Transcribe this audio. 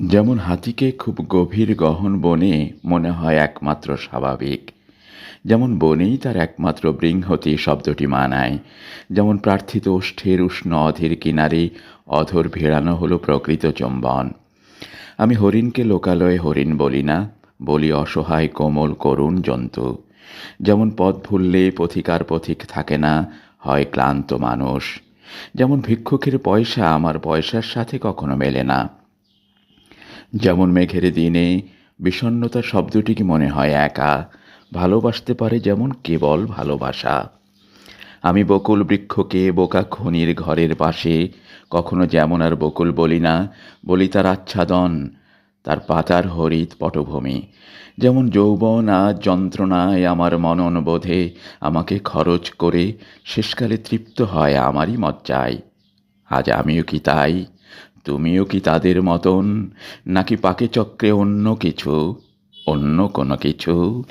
যেমন হাতিকে খুব গভীর গহন বনে মনে হয় একমাত্র স্বাভাবিক, যেমন বনেই তার একমাত্র বৃংহতি শব্দটি মানায়, যেমন প্রার্থিত ওষ্ঠের উষ্ণ অধীর কিনারে অধর ভেড়ানো হলো প্রকৃত চুম্বন। আমি হরিণকে লোকালয়ে হরিণ বলি না, বলি অসহায় কোমল করুণ জন্তু। যেমন পথ ভুললে পথিকার পথিক থাকে না, হয় ক্লান্ত মানুষ। যেমন ভিক্ষুকের পয়সা আমার পয়সার সাথে কখনো মেলে না। যেমন মেঘের দিনে বিষণ্ণতা শব্দটিকে মনে হয় একা, ভালোবাসতে পারে যেমন কেবল ভালোবাসা। আমি বকুল বৃক্ষকে বোকা খনির ঘরের পাশে কখনো যেমন আর বকুল বলি না, বলি তার আচ্ছাদন, তার পাতার হরিত পটভূমি। যেমন যৌবন আজ যন্ত্রণায় আমার মনন বোধে আমাকে খরচ করে শেষকালে তৃপ্ত হয় আমারই মজ্জায়। আজ আমিও কি তাই? তুমিও কি তাদের মতন? নাকি পাকে চক্রে অন্য কিছু, অন্য কোনো কিছু?